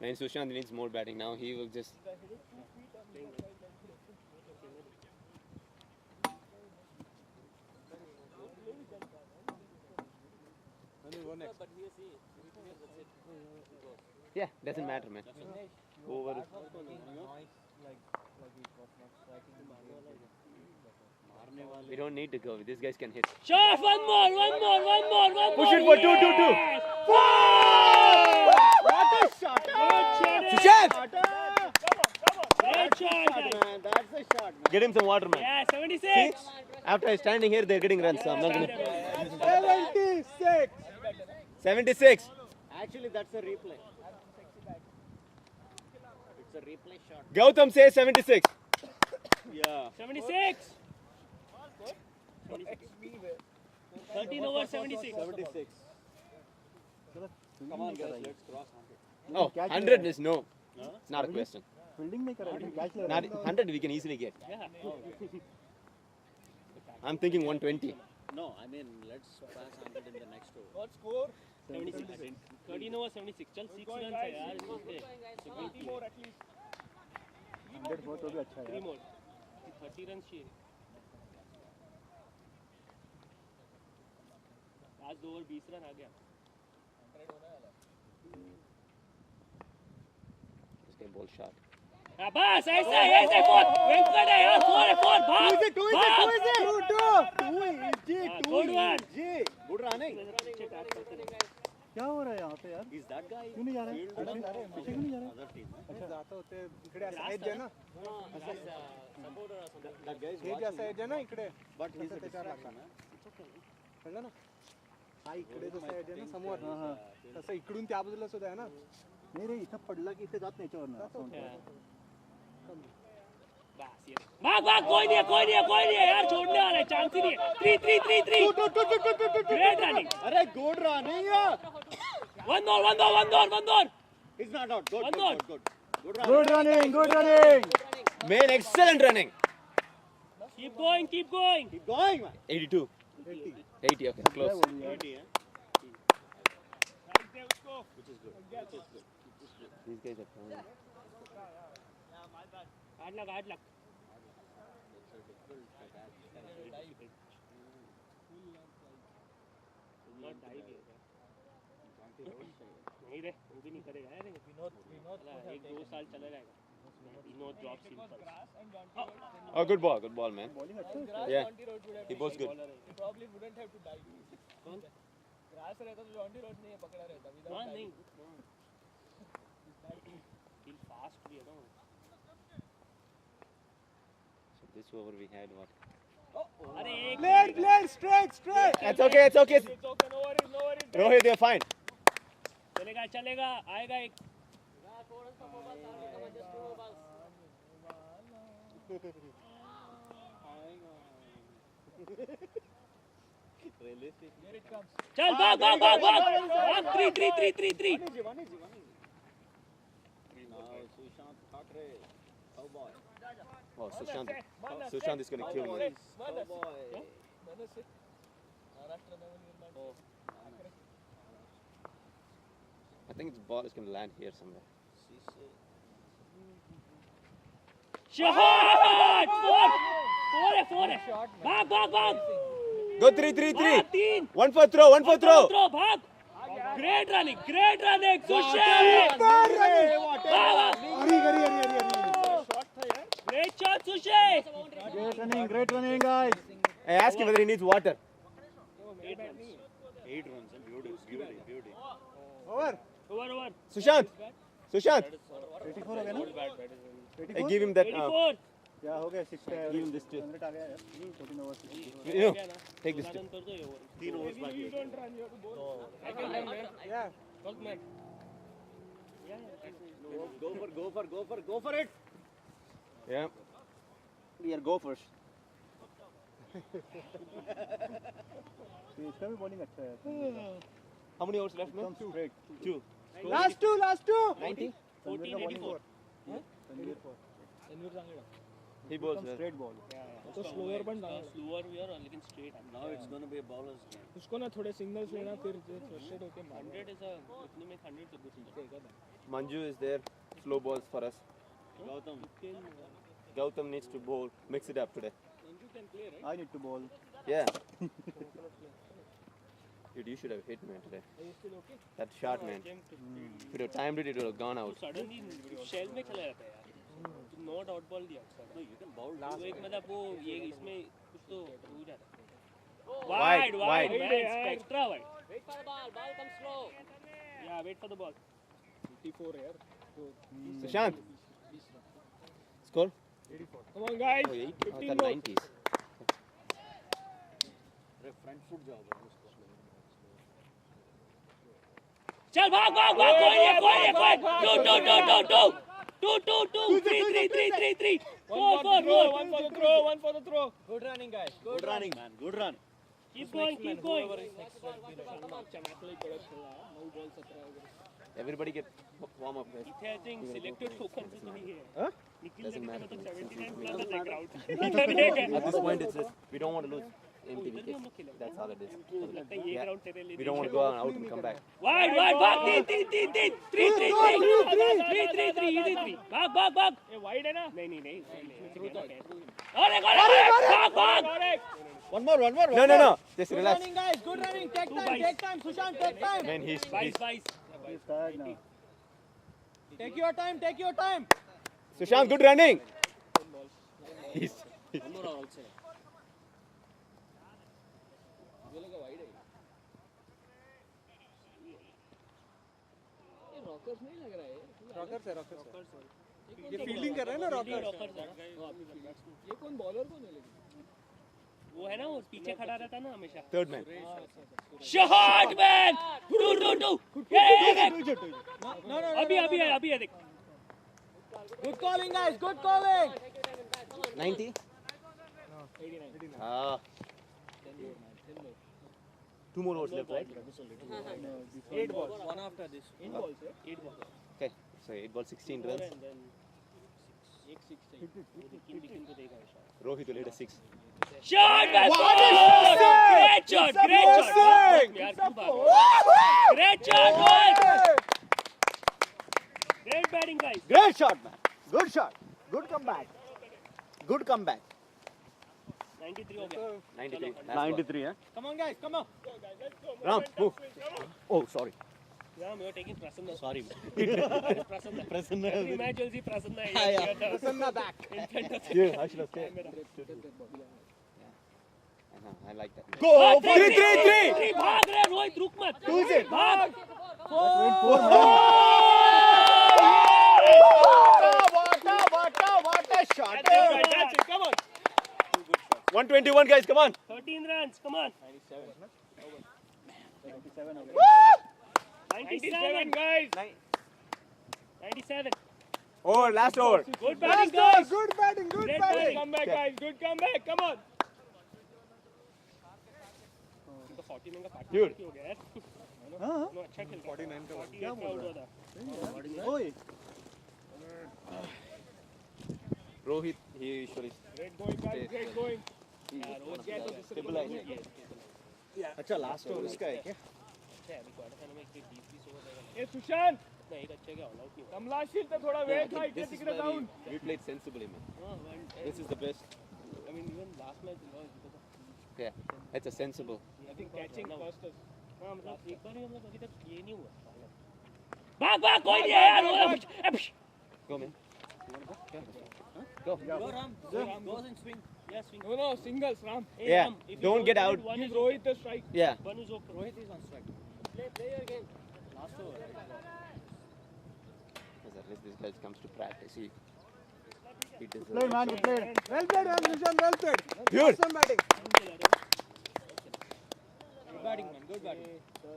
Man, Sushant needs more batting now. He will just. Yeah, doesn't matter, man. Over. We don't need to go. These guys can hit. Shot! One more! Push it for 2-2-2. What a shot! Sushant! Great shot! Man, that's a shot, man. Get him some water, man. Yeah, 76! See? After standing here, they're getting runs. So I'm not gonna. 76! 76. Actually, that's a replay. It's a replay shot. Gautam says 76. Yeah. 76! 13 over 76. 76. Come on, guys, let's cross 100. Oh, 100 is no. It's not a question. Fielding नहीं करा catch ले Not 100 we can easily get. Yeah. I'm thinking 120. No, I mean, let's pass 100 in the next over. What score? 76. 13 over 76. चल 6 runs है यार इसमें से. 80 more at least. 100 बहुत तो भी अच्छा है 3 more. 30 runs चाहिए. आज 2 over 20 रन आ गया. This game ball shot. बस ऐसे फोर वेंकट है यार 4 भाग Two भाग Good running. क्या हो रहा है यहाँ पे यार Is that guy? क्यों नहीं जा रहा है Field पीछे क्यों नहीं जा रहा है other team. अच्छा जाता होते इकडे असं एज आहे ना That guy is हे जे असं एज आहे ना इकडे But he's a त्याच्यावर distraction. कळलं ना हा इकडे जसं एज आहे ना समोर तसं इकडून त्या बाजूला सुद्धा आहे ना नाही रे इथं पडलं की इथे जात नाही याच्यावर भाग कोई नहीं है यार छोड़ने वाला है चांस ही नहीं है 3 ग्रेट रनिंग अरे good running. वन और He's not out. Good. One Good. more. Good. Good good running. Running Man, excellent running. keep going Keep going, man. 82. 80, okay, close. 80, eh? Which is good. These guys are fine. Hard luck नहीं रे वो भी नहीं करेगा यार विनोद 1-2 साल चला जाएगा Vinod drop simple Oh, good ball, man. Yeah, he bowls good. Probably wouldn't have to dive. Grass रहता तो जॉन्टी रोड नहीं पकड़ा रहता. हां नहीं किल फास्ट भी है ना So this over we had what? अरे एक player straight It's okay. It's okay. No worries. Rohit, they're fine. चलेगा आएगा एक चल भाग 3 Now, Sushant Thakre. Cowboy. Oh, Sushant is going to kill me. Cowboy. I think the ball is going to land here somewhere. Shot 4 है भाग Go 3. 3 One for throw. Throw भाग great running Sushil great shot Sushil great running guys I asked him whether he needs water. 8 runs. Beauty. Over over Sushant. 84 हो गया ना I give him that. 84 क्या हो गया 6 Give him this too. 100 आ गया 14 over Take this too. कर दो ये ओवर 3 overs back. या Go for it. Yeah. We are gophers. इसका भी बॉलिंग अच्छा है How many overs left, man? Straight 2. Last two 90? 14 84 Tanveer 4 He bowls well. Straight ball तो स्लोअर पण डाउन स्लोअर वी आर लेकिन straight Now it's going to be a bowler's game. उसको ना थोड़े सिग्नल्स लेना फिर फ्रस्ट्रेट होके 100 इज अ इतने में 100 तो कुछ नहीं Manju is there. Slow balls for us. Gautam. Gautam needs to bowl. Mix it up today. Manju can play right I need to ball Yeah. Dude, you should have hit man today. Are you still okay That shot, man. If you had timed it, it would have gone out. Suddenly shell में खेला जाता है यार not out ball दिया No, you can bowl वो last. एक मतलब वो ये इसमें कुछ तो हो जाता है Wide, wide wide. Extra wide wait for the ball ball come slow या वेट फॉर द बॉल 54 यार तो Sushant. Score? Come on guys Oh, 8. 15 the more 90s. अरे front foot जाओ उसको. चल भाग भाग भाग कोई नहीं कोई नहीं 2 4 one for the throw one for the throw Good running, guys. Good running, man. Good run. keep going चमकले कडक खेळला 9 बॉल 17 वगैरे Everybody get warm up, guys. इथे आई थिंक सिलेक्टेड टोकन नहीं है Huh? निखिल Doesn't ने matter. तो 79 plus है crowd At this point, it's just we don't want to lose empty wickets. That's all it is. लगता है ये Yeah. ग्राउंड तेरे लिए We don't want to go out and come back. Wide wide भाग 3 easy 3 भाग ये wide है ना नहीं अरे भाग One more. No. Just relax. guys good running take time Sushant take time Man, he's 22 take your time Sushant, good running. He's ये rockers नहीं लग रहा है रॉकर्स है ये फील्डिंग कर रहे हैं ना रॉकर्स ये कौन बॉलर कौन है लेकिन वो है ना वो पीछे खड़ा रहता है ना हमेशा third man. Shot man 2 no अभी है देख good calling guys good calling 90? 89 Ah. 2 more overs left, right? 8 balls One after this. 8 balls है 8 ball Okay. So 8 balls, 16 runs. And then 1 6 चाहिए निखिल को देगा shot Rohit will hit a 6. Shot man great shot यार क्यों भाग great shot great batting guys Great shot, man. Good shot. Good comeback. 93 हो गया 93. Last 93, huh? come on guys come on Ram, move. Oh, sorry. Yeah, we are taking Prasanna. Sorry. Prasanna. Prasanna. Every match will see Prasanna. Prasanna back In front of Yeah, I should have stayed. I like that. Go! three. भाग रहे रोहित रुक मत. भाग. What a shot! that's it come on 121, guys, come on. 13 runs. Come on. 97 guys 97. Oh, last over. Good batting, guys. good batting Great batting. come back guys good comeback come on तो 49 का partner Dude. हो गया यार. हाँ no अच्छा खेल रहा है. 49 का 48 का आउट हुआ था. ओए Rohit, he usually great going guys great going यार वो stabilized. अच्छा लास्ट ओवर इसका है क्या? अच्छा है अभी क्वार्टर फाइनल में एक 20 ओवर रहेगा. ये सुशांत नहीं एक अच्छा क्या ऑल आउट नहीं हुआ. कमलाशील तो थोड़ा वेट था इतने This is तिकडे where जाऊन we played sensibly, man. This is the best. I mean even last match was because of Yeah, that's a sensible. I think catching first is हाँ मतलब एक बार ही हम लोग अभी तक ये नहीं हुआ. भाग कोई नहीं है यार. Go, man. Go Ram. Goes in swing. Yeah, swing. no singles Ram Hey, Yeah, Ram, if you don't get out. One give is Rohit the strike Yeah. One is okay. Rohit is on strike. Play your game. Last over. As at least this guy comes to practice. He deserves play it. man you played well played Sushant well played Dude. awesome batting Good batting, man. Good batting.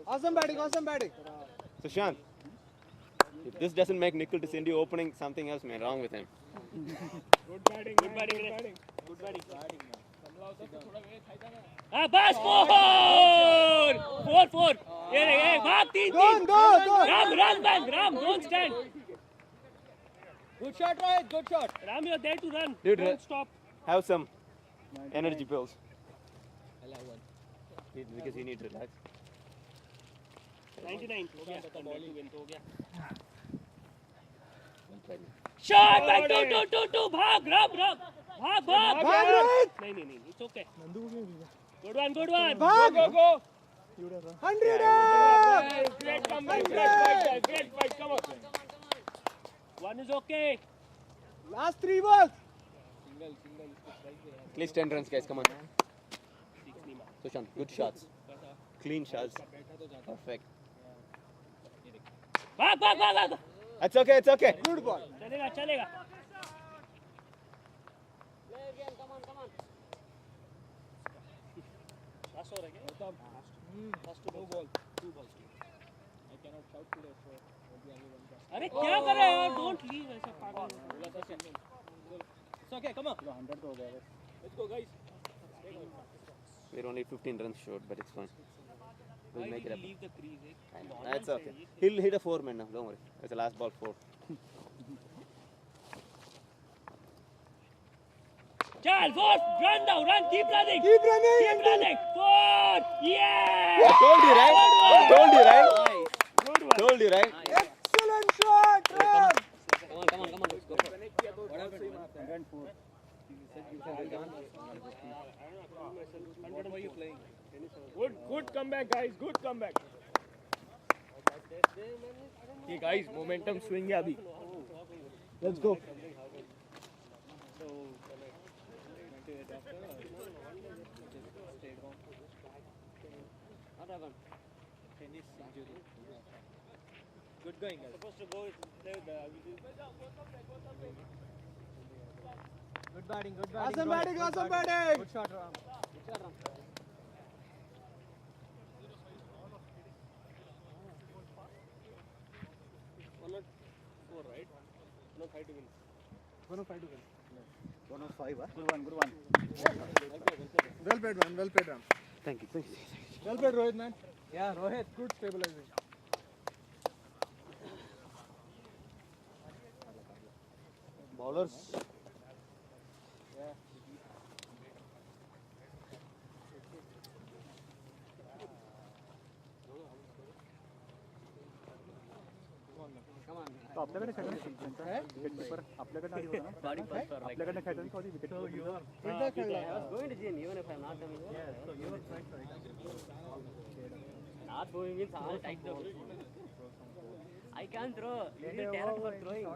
awesome batting Sushant, if this doesn't make Nikhil to send you opening, something else, man, wrong with him. good batting Good batting, good Ray. batting Good batting. कमला होता तो थोड़ा wait था ना हाँ बस 4. ये रे भाग 3. Go. Ram don't stand. Good shot, Rohit. Good shot. Ram, you're there to run. Dude, Don't stop. Have some energy pills. I'll have one. Because you need to relax. 99 हो गया 100 to win तो हो गया shot by two भाग भाग नहीं it's okay good one भाग go 100 great comeback great fight come on one is okay last 3 balls At least 10 runs, guys. Come on. Sushant, good shots. Clean shots. Perfect. भाग It's okay. It's okay. good ball चलेगा last over है क्या Last two balls. I cannot shout today, so maybe only one ball. अरे क्या कर रहे हो यार डोंट लीव ऐसा पागल It's okay. Come on. 100 तो हो गया Let's go, guys. We're only 15 runs short, but it's fine. We'll why make did it you up. leave the crease That's okay. He'll hit a 4 man now. Don't worry. That's the last ball 4. चल four run keep running keep running four yeah I told you, right? Told you, right? good one Told you, right? excellent shot Ram Come on. Let's go. What happened? 104 What were you playing? Good comeback, guys. Good comeback. Okay, guys, momentum swing है अभी. let's go Tennis injury. Good going, guys. supposed to go play with the Good batting. awesome batting Good shot, Ram. four right no fight to win 105 Good one. well played Ram Thank you. well played Rohit man yeah Rohit good stabilizing Bowlers. तो आपल्याकडे खेळताना wicket keeper आपल्याकडे आधी होता ना आपल्याकडे खेळताना कधी wicket keeper Going to gym even if I'm not coming. Not going means all tight though. I can't throw. Little talent for throwing.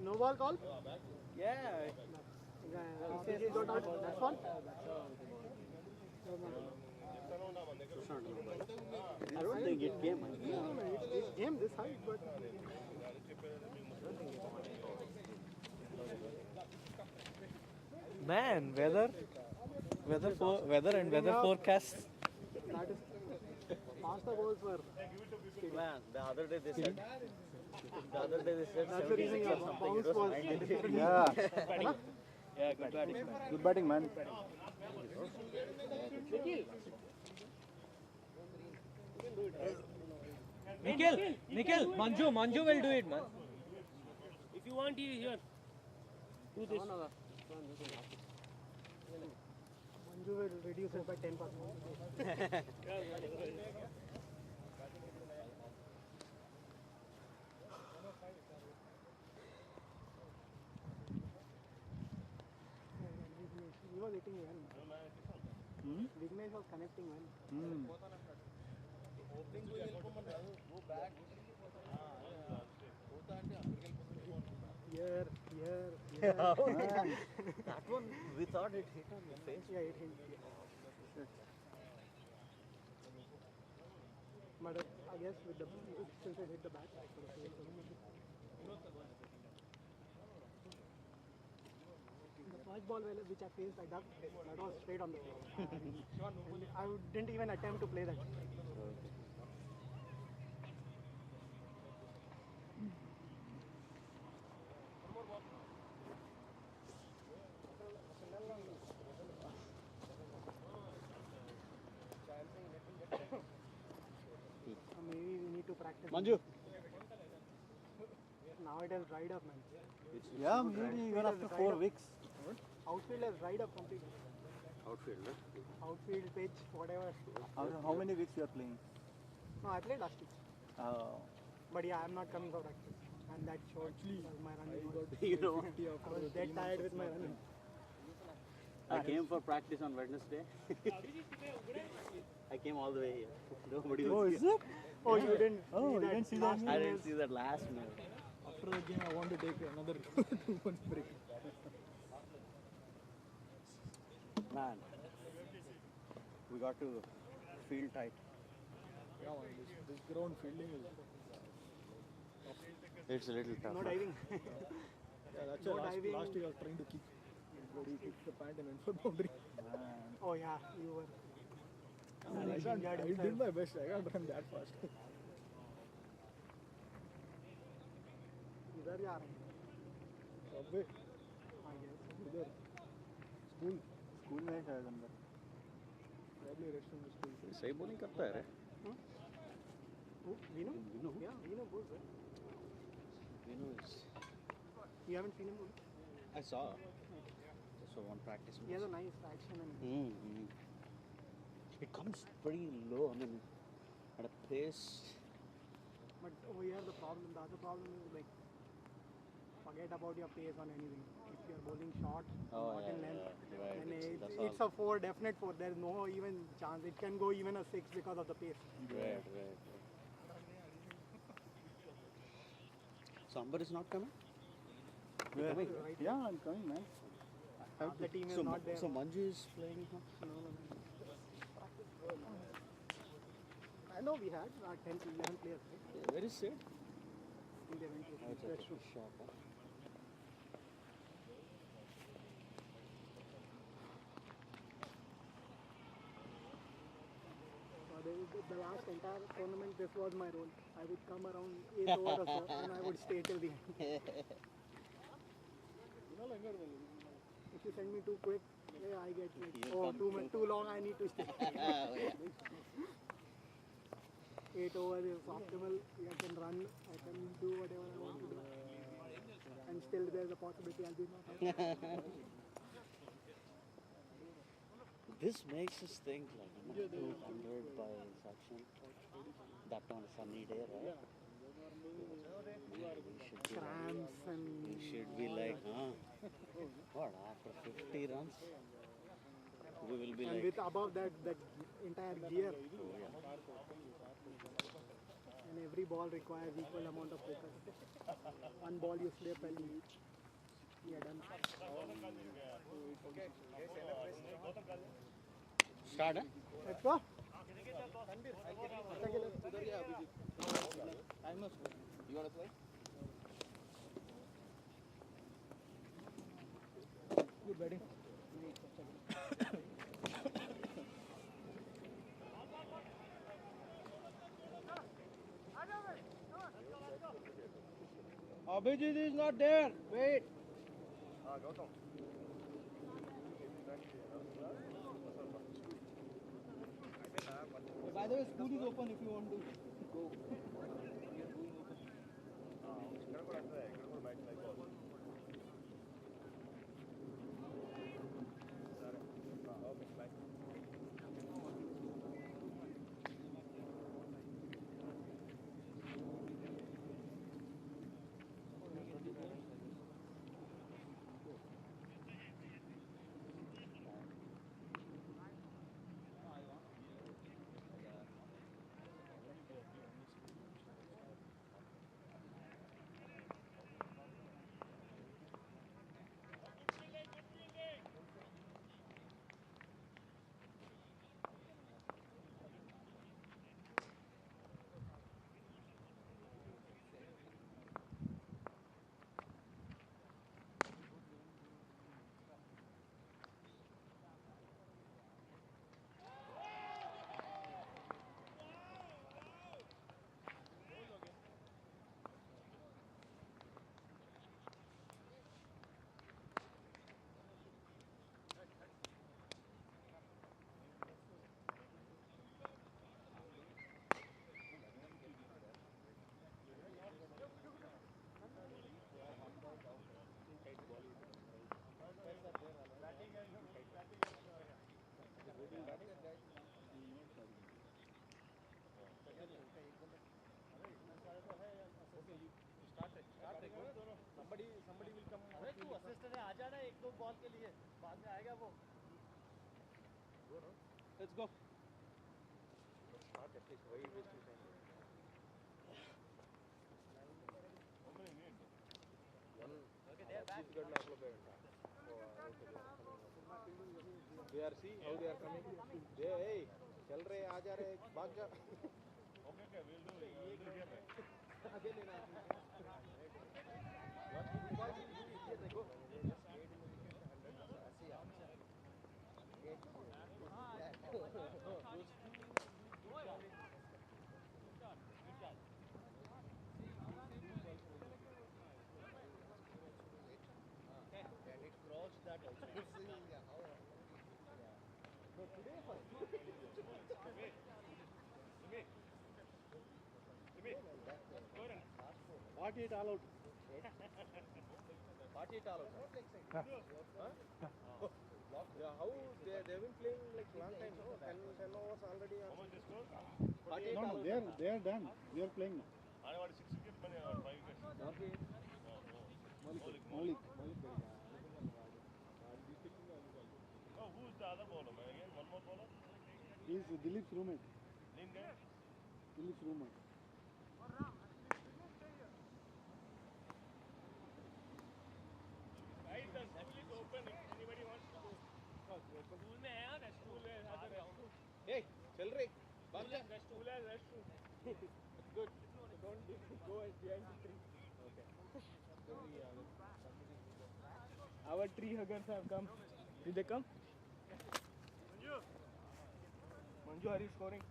no ball call Yeah. that's one I don't think it came. it came this high but Man, weather and weather forecast. that is faster balls were Man, the other day they said. that's the reason your bounce was Yeah. Yeah, good batting. Good batting, man. Nikhil, Manju will do it, man. if you want you here do this Manju will reduce it by 10%. He was hitting well. Vignesh was connecting well. Here. That one, we thought it hit on the face. Yeah, it hit. But I guess with the since it hit the back, I could have played the first ball which I faced, I ducked. That was straight on the floor. And I didn't even attempt to play that. practice. Manju. Now it has dried up, man. Yeah, maybe even after 4 weeks. Outfield has dried up completely. Outfield, Outfield, pitch, whatever. How many weeks you are playing? No, I played last week. Uh, But yeah, I'm not coming for practice. And that short my running was. you know, I was dead tired with my running. I came for practice on Wednesday. I came all the way here. Nobody was here. Oh, you didn't Oh, see you that didn't see last that? I two didn't years? see that last minute. After the game, I want to take another 2 months break. Man, we got to feel tight. Yeah, man, this ground fielding is. It's a little tough. No diving. Yeah, that's No why diving. last week I was trying to kick. Bloody kicked the pant and went for boundary. Oh yeah, you were. I did my best. I can't run that fast. इधर जा रहे हैं. Subway, I guess. इधर. School. School में है शायद अंदर. Probably rest from the school. सही बॉलिंग करता है रे. Who? Vino? Vino? Yeah, Vino goes there. Vino is. You haven't seen him? I saw. So one practice. He has a nice action and. Mm-hmm. It comes pretty low. I mean, at a pace. But over here the other problem is like, forget about your pace on anything. If you're bowling short, not in length, right. then That's it's a 4, definite 4. There's no even chance. It can go even a 6 because of the pace. Right. So Amber is not coming? Where? Coming? Right. Yeah, I'm coming, man. Half the team is So, not there. so Manju is playing, huh? No. I know we had 10 to 11 players, right? Where is Sid? I think they went to Oh, it's rest at room. the shop, huh? The last entire tournament, this was my role. I would come around 8 over or so, and I would stay till the end. If you send me too quick, yeah, I get like, too long, I need to stay. 8 overs is optimal. I can run, I can do whatever I want to do. And still there's a possibility I'll be not out. This makes us think like 200 by section. That on a sunny day, right? Cramps and We should be like, what, after 50 runs? We will be and like, with above that entire gear, and every ball requires equal amount of focus. One ball you slip and you're done. start, huh? Let's go. You want to play? Good batting. Abhijit is not there. Wait. By the way, school is open if you want to go. तू assist में आ जाना एक दो ball के लिए, बाद में आएगा वो. Let's go. They are see how they are coming. They hey चल रहे आ जा रहे भाग जा. आगे लेना. Party it all out. Party it all out. Huh? Yeah, how they've been playing like long time, no? 10 hours already. Party it all out. They are done. We are playing now. Malik. Who's the other bowler, man? Again, one more bowler? He is Dilip's roommate. Lin guy? Dilip's roommate. Guys, the school is open. If anybody wants to go. School में है ना, school में has a restroom. Hey, चल रहे. भाग जा. School has restroom. Good. Don't go behind the tree. Okay. Our tree huggers have come. Did they come? Manju, are you scoring?